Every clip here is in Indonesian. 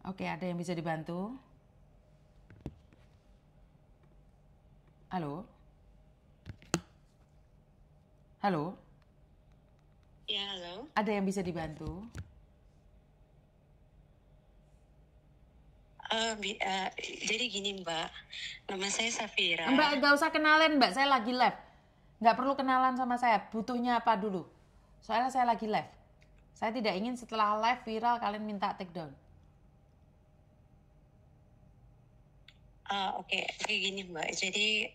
Oke, ada yang bisa dibantu? Halo? Halo? Ya, halo. Ada yang bisa dibantu? Jadi gini Mbak, nama saya Mbak, Safira. nggak usah kenalin, Mbak. Saya lagi live. Nggak perlu kenalan sama saya. Butuhnya apa dulu? Soalnya saya lagi live. Saya tidak ingin setelah live viral kalian minta take down. Oke gini Mbak. Jadi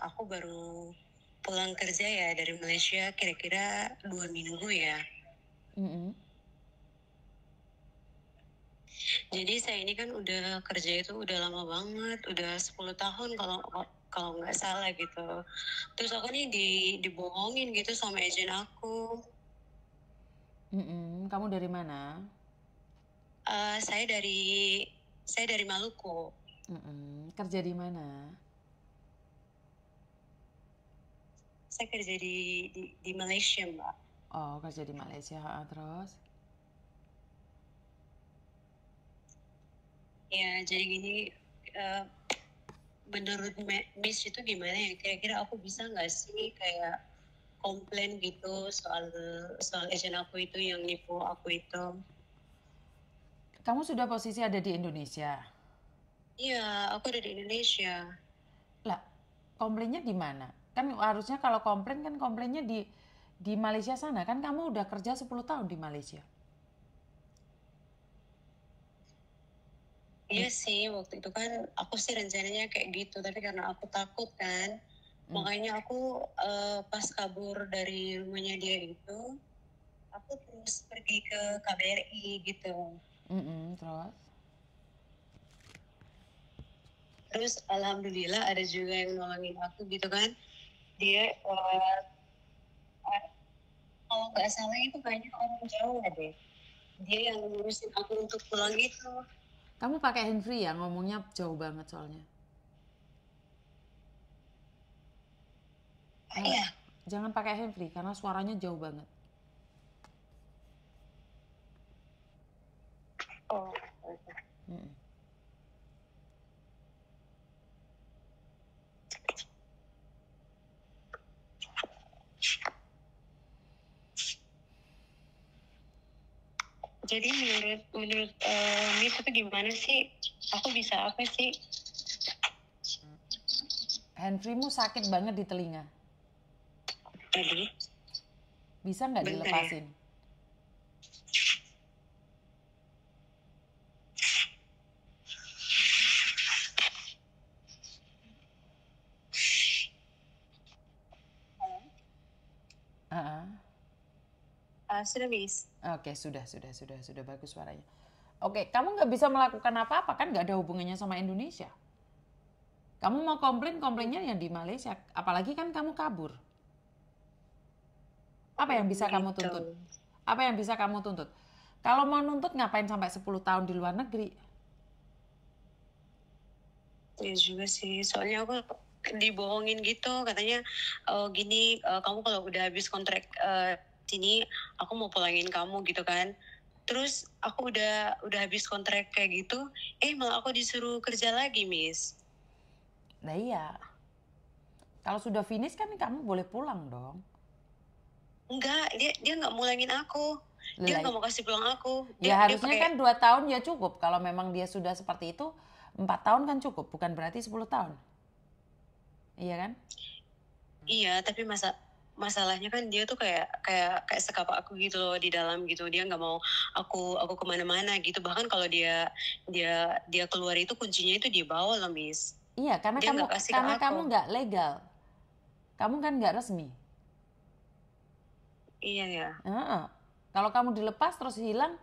aku baru pulang kerja ya dari Malaysia kira-kira 2 minggu ya. Mm-mm. Jadi saya ini kan udah kerja itu udah lama banget, udah 10 tahun kalau kalau nggak salah gitu. Terus aku nih dibohongin gitu sama agen aku. Mm-mm. Kamu dari mana? Eh, saya dari saya dari Maluku. Mm-mm. Kerja di mana? Saya kerja di Malaysia Mbak. Oh, kerja di Malaysia. Terus? Ya, jadi gini, eh, menurut Miss itu gimana ya? Kira-kira aku bisa nggak sih kayak komplain gitu soal soal agent aku itu yang nipu aku itu? Kamu sudah posisi ada di Indonesia. Iya, aku ada di Indonesia. Lah, komplainnya di mana? Kan harusnya kalau komplain kan komplainnya di Malaysia sana. Kan kamu udah kerja 10 tahun di Malaysia. Iya sih, waktu itu kan aku sih rencananya kayak gitu, tapi karena aku takut kan, makanya aku pas kabur dari rumahnya dia itu, aku terus pergi ke KBRI gitu. Mm-mm. Terus? Terus alhamdulillah ada juga yang nolongin aku gitu kan. Dia kalau nggak salah itu banyak orang Jawa deh. Dia yang ngurusin aku untuk pulang itu. Kamu pakai handfree ya, ngomongnya jauh banget soalnya. Enggak, Iya. jangan pakai handfree karena suaranya jauh banget. Oh. Mm. Jadi menurut menurut Miss itu gimana sih? Aku bisa apa sih? Handfreemu sakit banget di telinga. Tadi Bisa nggak bentar ya. dilepasin? Ah, Sudah Miss. Oke, sudah bagus suaranya. Oke, kamu nggak bisa melakukan apa-apa kan nggak ada hubungannya sama Indonesia. Kamu mau komplain, komplainnya yang di Malaysia. Apalagi kan kamu kabur. Apa yang bisa kamu Gitu. tuntut? Apa yang bisa kamu tuntut? Kalau mau nuntut ngapain sampai 10 tahun di luar negeri? Ya juga sih. Soalnya aku dibohongin gitu katanya gini kamu kalau udah habis kontrak sini aku mau pulangin kamu gitu kan. Terus aku udah habis kontrak kayak gitu, malah aku disuruh kerja lagi, Miss. Nah iya, kalau sudah finish kan kamu boleh pulang dong. Enggak, dia nggak mulangin aku. Dia Lah, nggak mau kasih pulang aku. ya Dia harusnya pakai kan 2 tahun ya cukup. Kalau memang dia sudah seperti itu, 4 tahun kan cukup. Bukan berarti 10 tahun. Iya kan? iya, tapi masalahnya kan dia tuh kayak kayak kayak sekapa aku gitu loh di dalam gitu. Dia nggak mau aku kemana-mana gitu. Bahkan kalau dia keluar itu kuncinya itu dia bawa loh, Miss. Iya, Dia nggak kasih ke karena aku. kamu nggak legal. Kamu kan nggak resmi. Iya ya. Heeh. Kalau kamu dilepas terus hilang,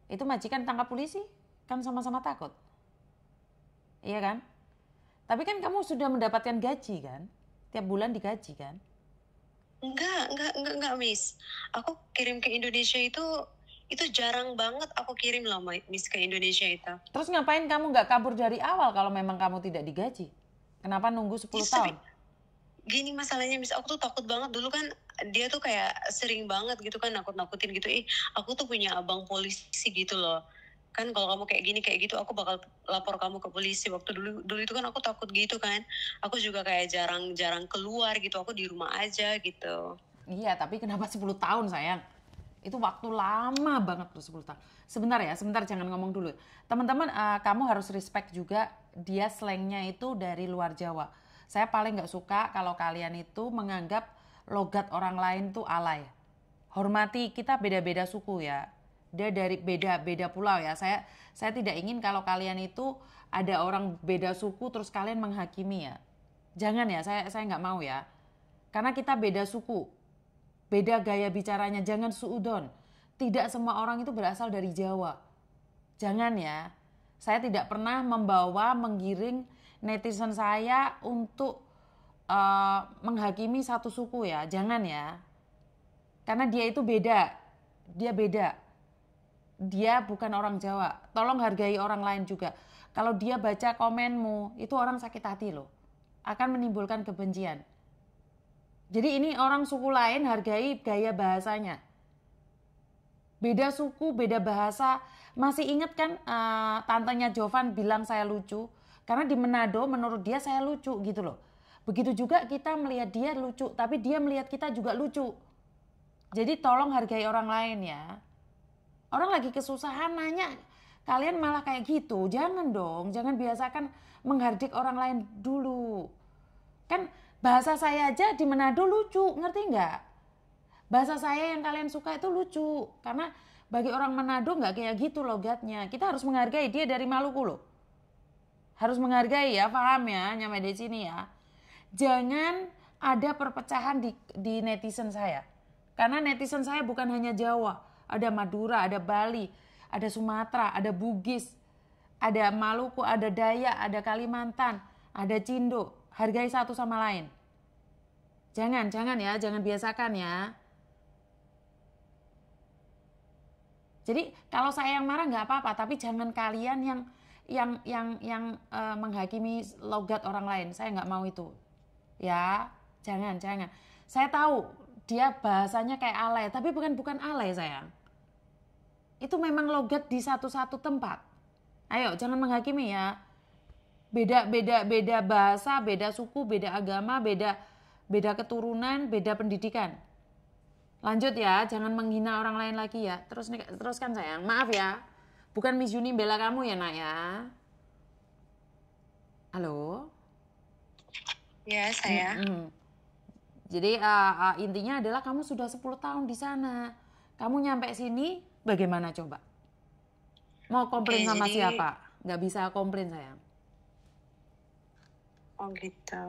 itu majikan tangkap polisi, kan sama-sama takut. Iya kan? Tapi kan kamu sudah mendapatkan gaji kan? Tiap bulan digaji kan? Enggak, Miss. Aku kirim ke Indonesia itu jarang banget aku kirim loh, Miss, ke Indonesia itu. Terus ngapain kamu nggak kabur dari awal kalau memang kamu tidak digaji? Kenapa nunggu 10 Yes, tahun? tapi gini masalahnya, Miss, aku tuh takut banget dulu kan. Dia tuh kayak sering banget gitu kan nakut-nakutin gitu. Aku tuh punya abang polisi gitu loh. kan kalau kamu kayak gini kayak gitu aku bakal lapor kamu ke polisi. Waktu dulu itu kan aku takut gitu kan, aku juga kayak jarang keluar gitu, aku di rumah aja gitu. Iya, tapi kenapa 10 tahun sayang? Itu waktu lama banget tuh 10 tahun. Sebentar jangan ngomong dulu. Teman-teman, kamu harus respect juga dia slangnya itu dari luar Jawa. Saya paling nggak suka kalau kalian itu menganggap logat orang lain tuh alay. Hormati, kita beda-beda suku ya. Dia dari beda-beda pulau ya. Saya tidak ingin kalau kalian itu ada orang beda suku terus kalian menghakimi ya. Jangan ya, saya nggak mau ya. Karena kita beda suku, beda gaya bicaranya, jangan suudon. Tidak semua orang itu berasal dari Jawa. Jangan ya. Saya tidak pernah menggiring netizen saya untuk menghakimi satu suku ya. Jangan ya. Karena dia itu beda. Dia beda. Dia bukan orang Jawa. Tolong hargai orang lain juga. Kalau dia baca komenmu, itu orang sakit hati loh. Akan menimbulkan kebencian. Jadi ini orang suku lain hargai gaya bahasanya. Beda suku, beda bahasa. Masih ingat kan tantenya Jovan bilang saya lucu? Karena di Manado menurut dia saya lucu gitu loh. Begitu juga kita melihat dia lucu, tapi dia melihat kita juga lucu. Jadi tolong hargai orang lain ya. Orang lagi kesusahan nanya, kalian malah kayak gitu. Jangan dong, jangan biasakan menghardik orang lain dulu. Kan bahasa saya aja di Manado lucu, ngerti nggak? Bahasa saya yang kalian suka itu lucu. Karena bagi orang Manado nggak kayak gitu logatnya. Kita harus menghargai, dia dari Maluku loh. Harus menghargai ya, paham ya, nyampe di sini ya. Jangan ada perpecahan di netizen saya. Karena netizen saya bukan hanya Jawa. Ada Madura, ada Bali, ada Sumatera, ada Bugis, ada Maluku, ada Dayak, ada Kalimantan, ada Cindo. Hargai satu sama lain. Jangan ya, jangan biasakan ya. Jadi kalau saya yang marah nggak apa-apa, tapi jangan kalian yang menghakimi logat orang lain. Saya nggak mau itu. Ya, jangan. Saya tahu dia bahasanya kayak alay, tapi bukan alay sayang. Itu memang logat di satu tempat. Ayo, jangan menghakimi ya. Beda bahasa, beda suku, beda agama, beda keturunan, beda pendidikan. Lanjut ya, jangan menghina orang lain lagi ya. Teruskan sayang. Maaf ya. Bukan Miss Juni bela kamu ya, Nak ya. Halo? Ya, saya. Jadi intinya adalah kamu sudah 10 tahun di sana. Kamu nyampe sini bagaimana coba? Mau komplain sama siapa? Nggak bisa komplain sayang. Oh gitu.